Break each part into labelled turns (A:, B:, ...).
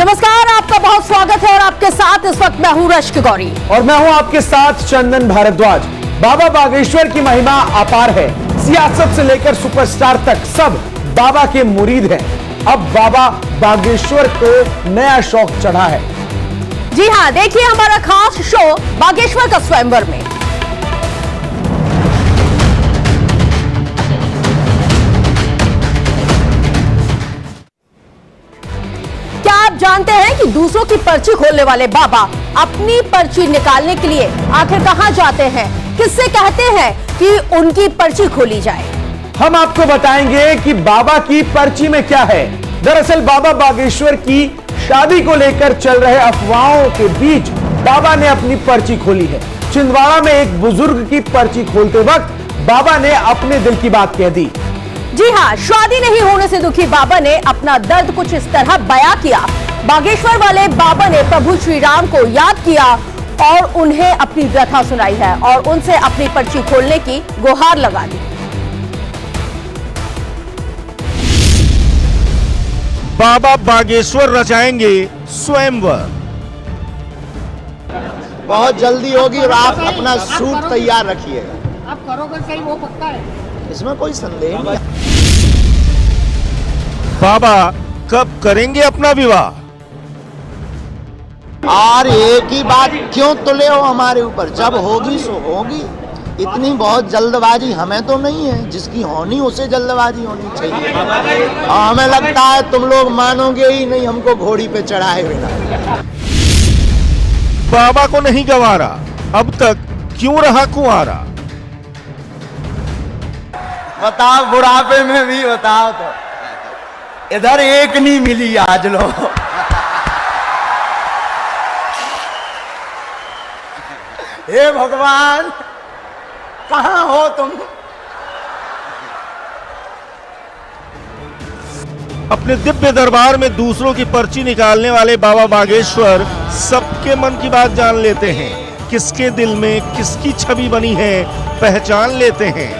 A: नमस्कार, आपका बहुत स्वागत है और आपके साथ इस वक्त मैं हूं रश्क गौरी
B: और मैं हूं आपके साथ चंदन भारद्वाज। बाबा बागेश्वर की महिमा अपार है। सियासत से लेकर सुपरस्टार तक सब बाबा के मुरीद हैं। अब बाबा बागेश्वर को नया शौक चढ़ा है।
A: जी हां, देखिए हमारा खास शो बागेश्वर का स्वयंवर में। क्या आप जानते हैं कि दूसरों की पर्ची खोलने वाले बाबा अपनी पर्ची निकालने के लिए आखिर कहां जाते हैं? किससे कहते हैं कि उनकी पर्ची खोली जाए?
B: हम आपको बताएंगे कि बाबा की पर्ची में क्या है। दरअसल बाबा बागेश्वर की शादी को लेकर चल रहे अफवाहों के बीच बाबा ने अपनी पर्ची खोली है। छिंदवाड़ा में एक बुजुर्ग की पर्ची खोलते वक्त बाबा ने अपने दिल की बात कह दी।
A: जी हां, शादी नहीं होने से दुखी बाबा ने अपना दर्द कुछ इस तरह बयां किया। बागेश्वर वाले बाबा ने प्रभु श्री राम को याद किया और उन्हें अपनी व्यथा सुनाई है और उनसे अपनी पर्ची खोलने की गुहार लगा दी।
C: बाबा बागेश्वर रचाएंगे स्वयंवर।
D: बहुत जल्दी होगी और आप अपना सूट तैयार रखिएगा।
E: आप करोगे सही, वो पक्का है,
D: इसमें कोई संदेह नहीं।
C: बाबा कब करेंगे अपना विवाह?
D: और एक ही बात क्यों तुले हो हमारे ऊपर? जब होगी सो होगी। इतनी बहुत जल्दबाजी हमें तो नहीं है। जिसकी होनी उसे जल्दबाजी होनी चाहिए। और हमें लगता है तुम लोग मानोगे ही नहीं हमको घोड़ी पे चढ़ाए बिना।
C: बाबा को नहीं गंवारा, अब तक क्यों रहा कुंवारा?
D: बताओ, बुढ़ापे में भी बताओ तो इधर एक नहीं मिली आज लो। हे भगवान, कहां हो तुम?
C: अपने दिव्य दरबार में दूसरों की पर्ची निकालने वाले बाबा बागेश्वर सबके मन की बात जान लेते हैं। किसके दिल में किसकी छवि बनी है पहचान लेते हैं।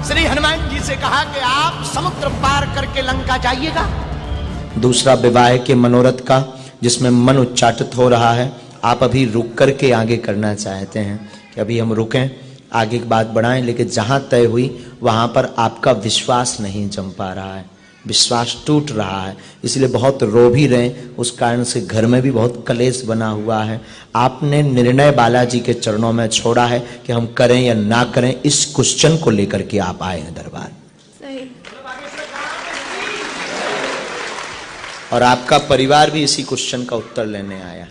D: श्री हनुमान जी से कहा कि आप समुद्र पार करके लंका जाइएगा।
F: दूसरा विवाह के मनोरथ का जिसमें मन उच्चाटित हो रहा है, आप अभी रुक करके आगे करना चाहते हैं कि अभी हम रुकें, आगे की बात बढ़ाएं, लेकिन जहां तय हुई वहां पर आपका विश्वास नहीं जम पा रहा है, विश्वास टूट रहा है, इसलिए बहुत रो भी रहे। उस कारण से घर में भी बहुत कलेश बना हुआ है। आपने निर्णय बालाजी के चरणों में छोड़ा है कि हम करें या ना करें। इस क्वेश्चन को लेकर के आप आए हैं दरबार। और आपका परिवार भी इसी क्वेश्चन का उत्तर लेने आया।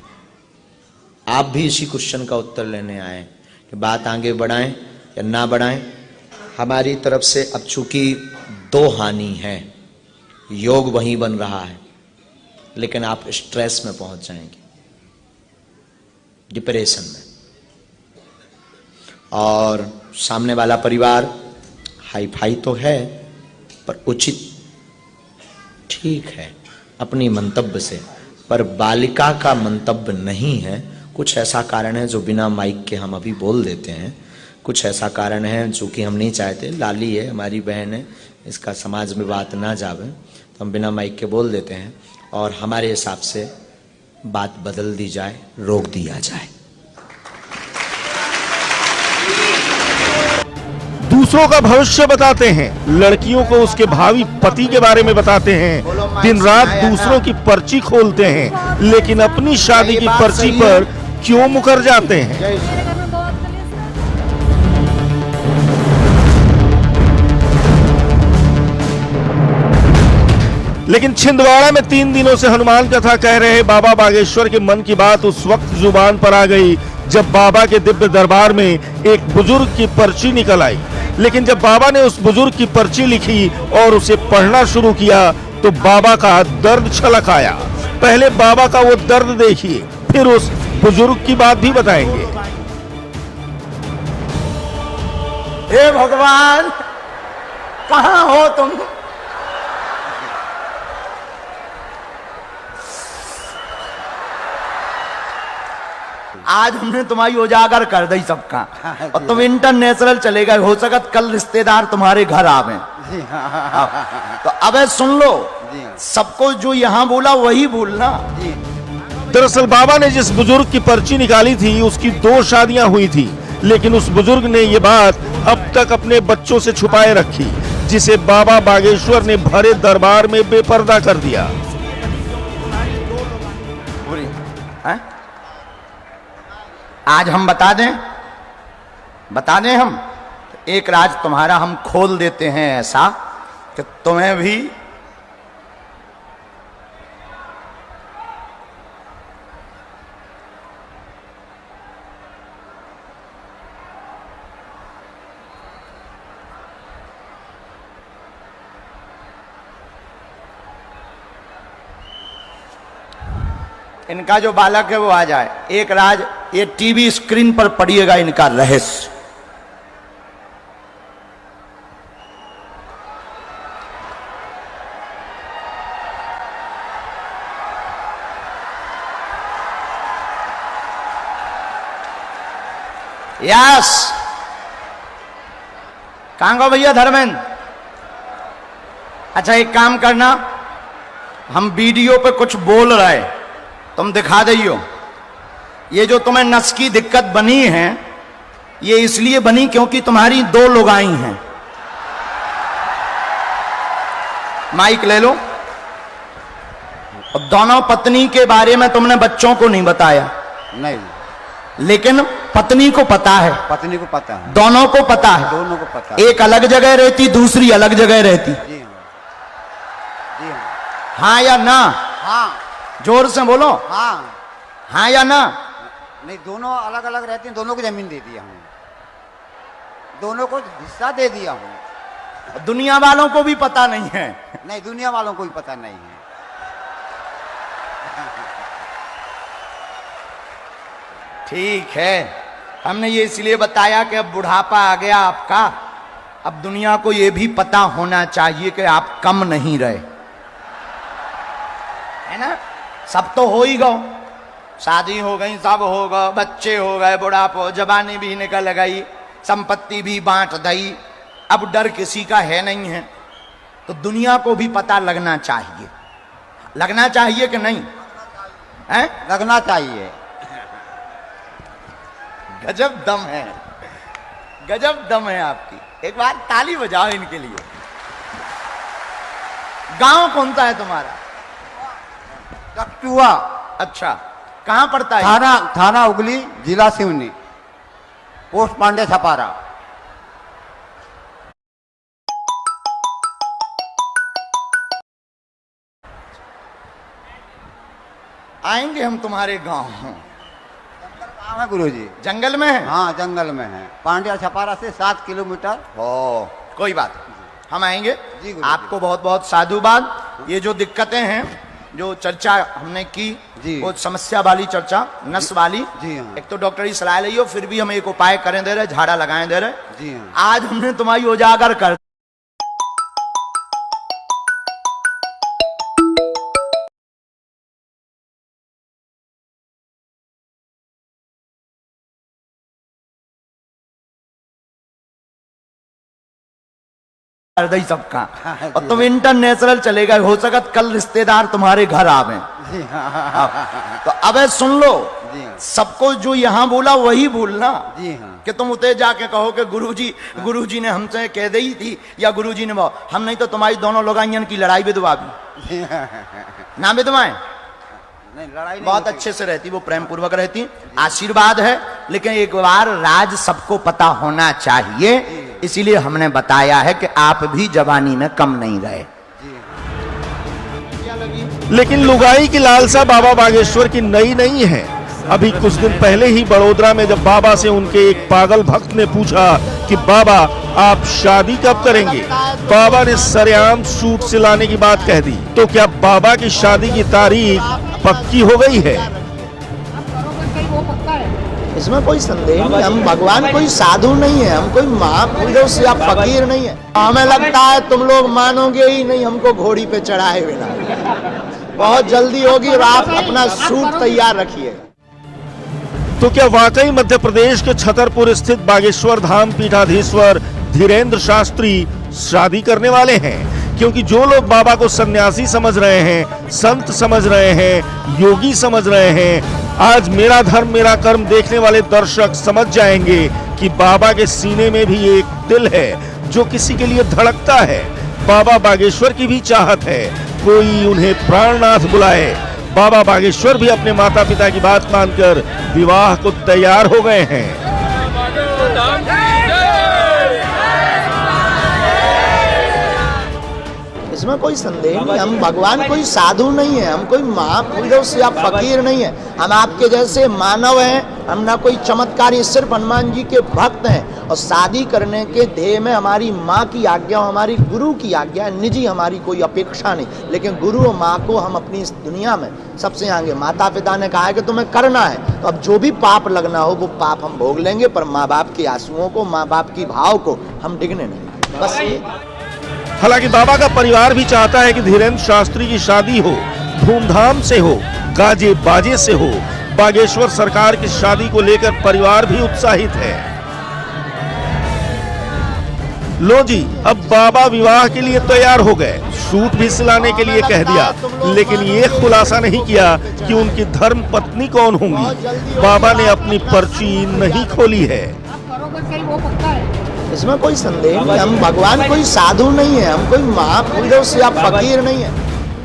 F: आप भी इसी क्वेश्चन का उत्तर लेने आए कि बात आगे बढ़ाएं या ना बढ़ाएं। हमारी तरफ से अब चूंकि दो हानि है, योग वहीं बन रहा है, लेकिन आप स्ट्रेस में पहुंच जाएंगे, डिप्रेशन में। और सामने वाला परिवार हाई फाई तो है, पर उचित ठीक है अपनी मंतव्य से, पर बालिका का मंतव्य नहीं है। कुछ ऐसा कारण है जो बिना माइक के हम अभी बोल देते हैं। कुछ ऐसा कारण है जो कि हम नहीं चाहते। लाली है, हमारी बहन है, इसका समाज में बात ना जावे तो हम बिना माइक के बोल देते हैं और हमारे हिसाब से बात बदल दी जाए, रोक दिया जाए।
C: दूसरों का भविष्य बताते हैं, लड़कियों को उसके भावी पति के बारे में बताते हैं, दिन रात दूसरों की पर्ची खोलते हैं, लेकिन अपनी शादी की पर्ची पर क्यों मुकर जाते हैं? लेकिन छिंदवाड़ा में 3 दिनों से हनुमान कथा कह रहे बाबा बागेश्वर के मन की बात उस वक्त जुबान पर आ गई जब बाबा के दिव्य दरबार में एक बुजुर्ग की पर्ची निकल आई। लेकिन जब बाबा ने उस बुजुर्ग की पर्ची लिखी और उसे पढ़ना शुरू किया तो बाबा का दर्द छलक आया। पहले बाबा का वो दर्द देखिए, फिर उस बुजुर्ग की बात भी बताएंगे।
D: हे भगवान, कहां हो तुम? आज हमने तुम्हारी उजागर कर दी सबका, और तुम इंटरनेशनल चले गए। हो सकत कल रिश्तेदार तुम्हारे घर आवे। जी हाँ। तो अब सुन लो, सबको जो यहाँ बोला वही बोलना।
C: दरअसल बाबा ने जिस बुजुर्ग की पर्ची निकाली थी उसकी 2 शादियां हुई थी, लेकिन उस बुजुर्ग ने ये बात अब तक अपने बच्चों से छुपाए रखी, जिसे बाबा बागेश्वर ने भरे दरबार में बेपर्दा कर दिया।
D: है? आज हम बता दें हम एक राज तुम्हारा हम खोल देते हैं, ऐसा कि तुम्हें भी इनका जो बालक है वो आ जाए। एक राज ये टीवी स्क्रीन पर पढ़िएगा इनका रहस्य। यस, कहां गो भैया धर्मेंद्र? अच्छा एक काम करना, हम वीडियो पे कुछ बोल रहे, तुम दिखा दियो। ये जो तुम्हें नस की दिक्कत बनी है ये इसलिए बनी क्योंकि तुम्हारी 2 लुगाई हैं। माइक ले लो। और दोनों पत्नी के बारे में तुमने बच्चों को नहीं बताया?
E: नहीं,
D: लेकिन पत्नी को पता है।
E: पत्नी को पता है,
D: दोनों को पता है।
E: दोनों को पता है।
D: एक अलग जगह रहती, दूसरी अलग जगह रहती।
E: जी हाँ, जी हाँ,
D: हाँ या ना?
E: हाँ,
D: जोर से बोलो।
E: हाँ,
D: हाँ या ना?
E: नहीं, दोनों अलग अलग रहती हैं, दोनों को जमीन दे दिया हूँ, दोनों को हिस्सा दे दिया हूँ।
D: दुनिया वालों को भी पता नहीं है।
E: नहीं, दुनिया वालों को भी पता नहीं है।
D: ठीक है, हमने ये इसलिए बताया कि अब बुढ़ापा आ गया आपका, अब दुनिया को ये भी पता होना चाहिए कि आप कम नहीं रहे, है ना? सब तो हो ही गो, शादी हो गई, सब हो गए, बच्चे हो गए, बुढ़ापा, जवानी भी निकल गई, संपत्ति भी बांट दी, अब डर किसी का है नहीं है। तो दुनिया को भी पता लगना चाहिए, लगना चाहिए कि नहीं? है?
E: लगना चाहिए।
D: गजब दम है, गजब दम है आपकी। एक बार ताली बजाओ इनके लिए। गांव कौन सा है तुम्हारा?
E: कटुआ।
D: अच्छा, कहां पड़ता है?
E: थाना उगली, जिला सिवनी, पोस्ट पांडे छपारा।
D: आएंगे हम तुम्हारे गांव।
E: कहाँ है गुरुजी?
D: जंगल में है?
E: हाँ, जंगल में है, पांड्या छपारा से 7 किलोमीटर।
D: ओ, कोई बात, हम आएंगे।
E: जी गुरुजी।
D: आपको बहुत बहुत साधुवाद। ये जो दिक्कतें हैं, जो चर्चा हमने की,
E: जी,
D: वो समस्या वाली चर्चा, नस वाली,
E: जी हाँ,
D: एक तो डॉक्टरी सलाह लियो, फिर भी हम एक उपाय करें दे रहे, झाड़ा लगाएं दे रहे।
E: जी हाँ।
D: आज हमने तुम्हारी उजागर कर दई सबका, और तुम इंटरनेशनल चले गए, हो सकत कल रिश्तेदार तुम्हारे घर आवे।
E: जी हाँ।
D: तो अब सुन लो,
E: जी हाँ,
D: सबको जो यहाँ बोला वही बोलना।
E: जी हाँ।
D: कि तुम उते जाके कहो कि गुरुजी ने हमसे कह दी थी, या गुरुजी ने हम नहीं तो तुम्हारी दोनों लोगाइयन की लड़ाई विधवा भी ना विधवाएं
E: नहीं, लड़ाई
D: बहुत अच्छे से रहती, वो प्रेम पूर्वक रहती, आशीर्वाद है। लेकिन एक बार राज सबको पता होना चाहिए, इसीलिए हमने बताया है कि आप भी जवानी में कम नहीं रहे।
C: लेकिन लुगाई की लालसा बाबा बागेश्वर की नई नहीं है। अभी कुछ दिन पहले ही बड़ोदरा में जब बाबा से उनके एक पागल भक्त ने पूछा कि बाबा आप शादी कब करेंगे, बाबा ने सरेआम सूट सिलाने की बात कह दी। तो क्या बाबा की शादी की तारीख पक्की हो गई है?
D: इसमें कोई संदेह नहीं, हम भगवान कोई साधु नहीं है, हम कोई महापुरुष या फकीर नहीं है। हमें लगता है तुम लोग मानोगे ही नहीं हमको घोड़ी पे चढ़ाए बिना। बहुत जल्दी होगी और आप अपना सूट तैयार रखिए।
C: तो क्या वाकई मध्य प्रदेश के छतरपुर स्थित बागेश्वर धाम पीठाधीश्वर धीरेन्द्र शास्त्री शादी करने वाले हैं, क्योंकि जो लोग बाबा को सन्यासी समझ रहे हैं, संत समझ रहे हैं, योगी समझ रहे हैं, आज मेरा धर्म मेरा कर्म देखने वाले दर्शक समझ जाएंगे कि बाबा के सीने में भी एक दिल है जो किसी के लिए धड़कता है। बाबा बागेश्वर की भी चाहत है, कोई उन्हें प्राणनाथ बुलाए। बाबा बागेश्वर भी अपने माता पिता की बात मानकर विवाह को तैयार हो गए हैं।
D: इसमें कोई संदेह नहीं, हम भगवान कोई साधु नहीं है, हम कोई महापुरुष या फकीर नहीं है, हम आपके जैसे मानव हैं, हम ना कोई चमत्कारी, सिर्फ हनुमान जी के भक्त हैं। और शादी करने के ध्येय में हमारी माँ की आज्ञा, हमारी गुरु की आज्ञा है, निजी हमारी कोई अपेक्षा नहीं, लेकिन गुरु और माँ को हम अपनी इस दुनिया में सबसे आगे, माता पिता ने कहा है कि तुम्हें करना है, तो अब जो भी पाप लगना हो वो पाप हम भोग लेंगे, पर माँ बाप के आंसुओं को, माँ बाप की भाव को हम डिगने नहीं, बस ये।
C: हालांकि बाबा का परिवार भी चाहता है कि धीरेन्द्र शास्त्री की शादी हो, धूमधाम से हो, गाजे बाजे से हो। बागेश्वर सरकार की शादी को लेकर परिवार भी उत्साहित है। लो जी, अब बाबा विवाह के लिए तैयार हो गए, सूट भी सिलाने के लिए कह दिया, लेकिन ये खुलासा नहीं किया कि उनकी धर्म पत्नी कौन होंगी। बाबा ने अपनी पर्ची नहीं खोली है।
D: इसमें कोई संदेह नहीं, हम भगवान कोई साधु नहीं है, हम कोई महापुरुष या फकीर नहीं है।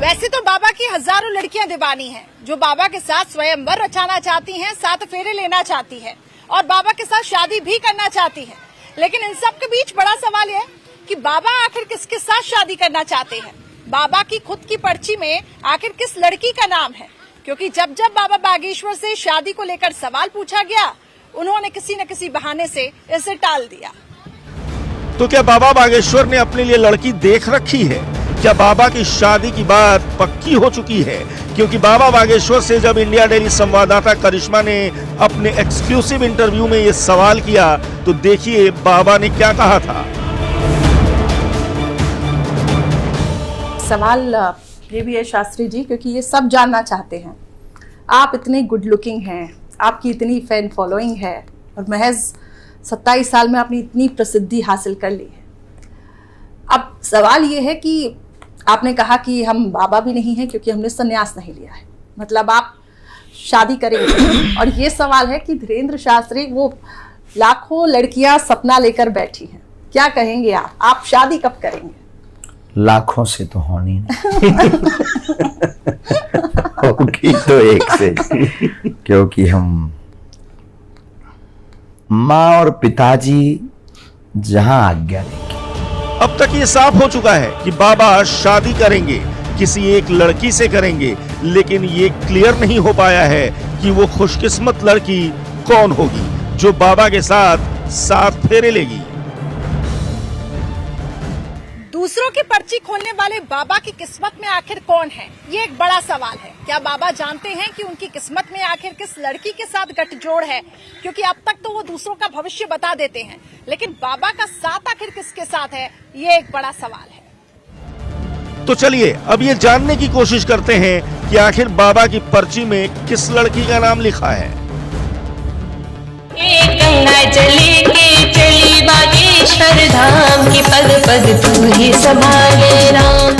G: वैसे तो बाबा की हजारों लड़कियां दीवानी हैं, जो बाबा के साथ स्वयंवर रचाना चाहती हैं, 7 फेरे लेना चाहती हैं और बाबा के साथ शादी भी करना चाहती हैं। लेकिन इन सब के बीच बड़ा सवाल है कि बाबा आखिर किसके साथ शादी करना चाहते हैं। बाबा की खुद की पर्ची में आखिर किस लड़की का नाम है, क्योंकि जब जब बाबा बागेश्वर से शादी को लेकर सवाल पूछा गया, उन्होंने किसी न किसी बहाने से इसे टाल दिया।
C: तो क्या बाबा बागेश्वर ने अपने लिए लड़की देख रखी है? क्या बाबा की शादी की बात पक्की हो चुकी है? क्योंकि बाबा बागेश्वर से जब इंडिया डेली संवाददाता करिश्मा ने अपने एक्सक्लूसिव इंटरव्यू में ये सवाल किया, तो देखिए बाबा ने क्या कहा था।
H: सवाल ये भी है शास्त्री जी, क्योंकि ये सब जानना चाहते हैं, आप इतने गुड लुकिंग हैं, आपकी इतनी फैन फॉलोइंग है और महज 27 साल में आपने इतनी प्रसिद्धि हासिल कर ली है। अब सवाल ये है कि आपने कहा कि हम बाबा भी नहीं हैं क्योंकि हमने संन्यास नहीं लिया है, मतलब आप शादी करेंगे। और ये सवाल है कि धीरेन्द्र शास्त्री, वो लाखों लड़कियां सपना लेकर बैठी हैं, क्या कहेंगे आप शादी कब करेंगे?
F: लाखों से तो होनी होगी तो एक से, क्योंकि हम माँ और पिताजी जहां आज्ञा देंगे।
C: अब तक ये साफ हो चुका है कि बाबा शादी करेंगे, किसी एक लड़की से करेंगे, लेकिन ये क्लियर नहीं हो पाया है कि वो खुशकिस्मत लड़की कौन होगी जो बाबा के साथ 7 फेरे लेगी।
G: दूसरों की पर्ची खोलने वाले बाबा की किस्मत में आखिर कौन है, ये एक बड़ा सवाल है। क्या बाबा जानते हैं कि उनकी किस्मत में आखिर किस लड़की के साथ गठजोड़ है? क्योंकि अब तक तो वो दूसरों का भविष्य बता देते हैं, लेकिन बाबा का साथ आखिर किसके साथ है, ये एक बड़ा सवाल है।
C: तो चलिए अब ये जानने की कोशिश करते हैं कि आखिर बाबा की पर्ची में किस लड़की का नाम लिखा है।
I: गंगा जले के चली बागेश्वर धाम की, पग पग तू ही संभाले राम।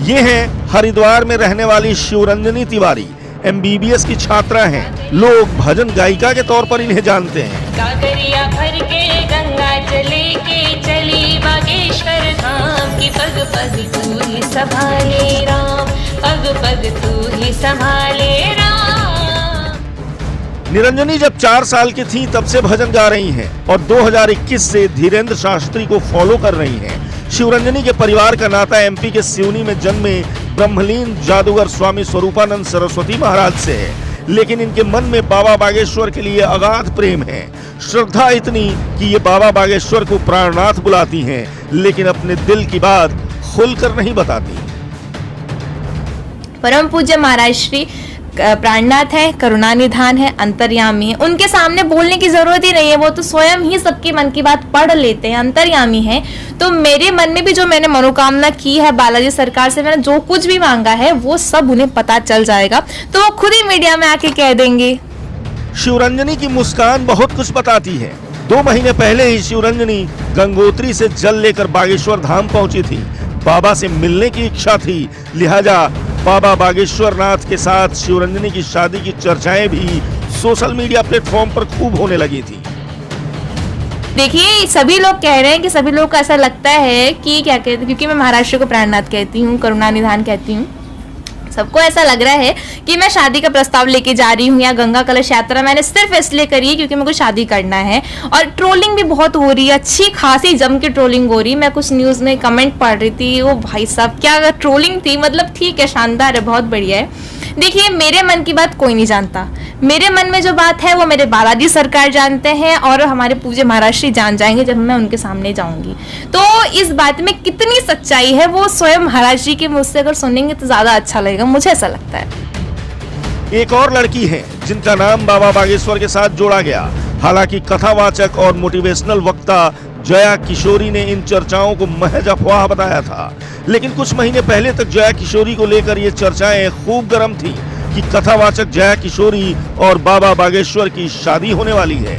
C: ये हैं हरिद्वार में रहने वाली शिवरंजनी तिवारी, MBBS की छात्रा हैं। लोग भजन गायिका के तौर पर इन्हें जानते हैं।
I: काकरिया भर के गंगा जले के चली बागेश्वर धाम की, पग पग तू ही संभाले राम, पग पग तू ही संभाले राम।
C: निरंजनी जब 4 साल की थी तब से भजन गा रही हैं और 2021 से धीरेन्द्र शास्त्री को फॉलो कर रही हैं। शिवरंजनी के परिवार का नाता MP के सिवनी में जन्मे ब्रह्मलीन जादूगर स्वामी स्वरूपानंद सरस्वती महाराज से है, लेकिन इनके मन में बाबा बागेश्वर के लिए अगाध प्रेम है, श्रद्धा इतनी कि ये बाबा बागेश्वर को प्राणनाथ बुलाती हैं, लेकिन अपने दिल की बात खुलकर नहीं बताती।
J: परम पूज्य महाराज श्री प्राणनाथ है, करुणानिधान है, अंतर्यामी है, उनके सामने बोलने की जरूरत ही नहीं है, वो तो स्वयं ही सबके मन की बात पढ़ लेते हैं, अंतर्यामी है। तो मेरे मन में भी जो मैंने मनोकामना की है बालाजी सरकार से, मैंने जो कुछ भी मांगा है वो सब उन्हें पता चल जाएगा, तो वो खुद ही मीडिया में आके कह देंगे।
C: शिवरंजनी की मुस्कान बहुत कुछ बताती है। 2 महीने पहले ही शिवरंजनी गंगोत्री से जल लेकर बागेश्वर धाम पहुंची थी। बाबा से मिलने की इच्छा थी, लिहाजा बाबा बागेश्वर नाथ के साथ शिवरंजनी की शादी की चर्चाएं भी सोशल मीडिया प्लेटफॉर्म पर खूब होने लगी थी।
J: देखिए, सभी लोग कह रहे हैं कि सभी लोग को ऐसा लगता है कि क्या कहते हैं, क्योंकि मैं महाराष्ट्र को प्राणनाथ कहती हूँ, करुणानिधान कहती हूँ, सबको ऐसा लग रहा है कि मैं शादी का प्रस्ताव लेके जा रही हूँ या गंगा कलश यात्रा मैंने सिर्फ इसलिए करी है क्योंकि मेरे को शादी करना है। और ट्रोलिंग भी बहुत हो रही है, अच्छी खासी जम के ट्रोलिंग हो रही है। मैं कुछ न्यूज़ में कमेंट पढ़ रही थी, ओ भाई साहब क्या ट्रोलिंग थी, मतलब ठीक है, शानदार है, बहुत बढ़िया है। देखिए, मेरे मन की बात कोई नहीं जानता। मेरे मन में जो बात है वो मेरे बालाजी सरकार जानते हैं और हमारे पूज्य महाराष्ट्री जान जाएंगे जब मैं उनके सामने जाऊंगी। तो इस बात में कितनी सच्चाई है वो स्वयं महाराज जी के मुझसे अगर सुनेंगे तो ज्यादा अच्छा लगेगा, मुझे ऐसा लगता है।
C: एक और लड़की है जिनका नाम बाबा बागेश्वर के साथ जोड़ा गया। हालांकि कथावाचक और मोटिवेशनल वक्ता जया किशोरी ने इन चर्चाओं को महज अफवाह बताया था, लेकिन कुछ महीने पहले तक जया किशोरी को लेकर ये चर्चाएं खूब गर्म थी कि कथावाचक जया किशोरी और बाबा बागेश्वर की शादी होने वाली है।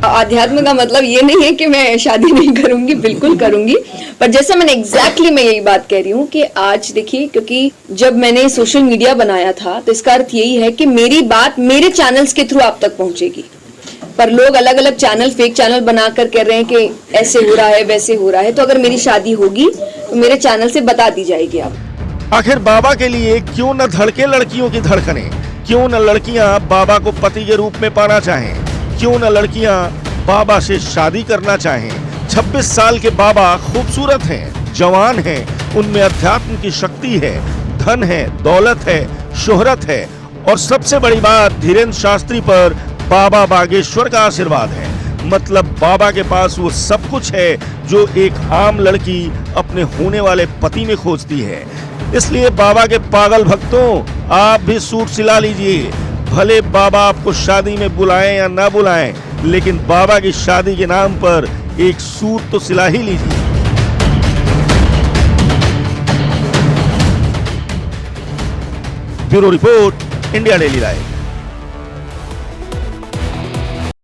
K: आध्यात्म का मतलब ये नहीं है कि मैं शादी नहीं करूंगी, बिल्कुल करूंगी, पर जैसा मैंने मैं यही बात कह रही हूँ कि आज देखिए, क्योंकि जब मैंने सोशल मीडिया बनाया था तो इसका अर्थ यही है कि मेरी बात मेरे चैनल्स के थ्रू आप तक पहुंचेगी, पर लोग अलग अलग चैनल, फेक चैनल बनाकर कह रहे हैं कि ऐसे हो रहा है, वैसे हो रहा है। तो अगर मेरी शादी होगी तो मेरे चैनल से बता दी जाएगी। आप
C: आखिर बाबा के लिए क्यों न धड़के लड़कियों की धड़कनें, क्यों न लड़कियां बाबा को पति के रूप में पाना चाहें, क्यों न लड़कियां बाबा से शादी करना चाहें। 26 साल के बाबा खूबसूरत हैं, जवान हैं, उनमें अध्यात्म की शक्ति है, धन है, दौलत है, शोहरत है और सबसे बड़ी बात, धीरेन्द्र शास्त्री पर बाबा बागेश्वर का आशीर्वाद है। मतलब बाबा के पास वो सब कुछ है जो एक आम लड़की अपने होने वाले पति में खोजती है। इसलिए बाबा के पागल भक्तों, आप भी सूट सिला लीजिए। भले बाबा आपको शादी में बुलाएं या ना बुलाएं, लेकिन बाबा की शादी के नाम पर एक सूट तो सिला ही लीजिए। Bureau report, India daily live.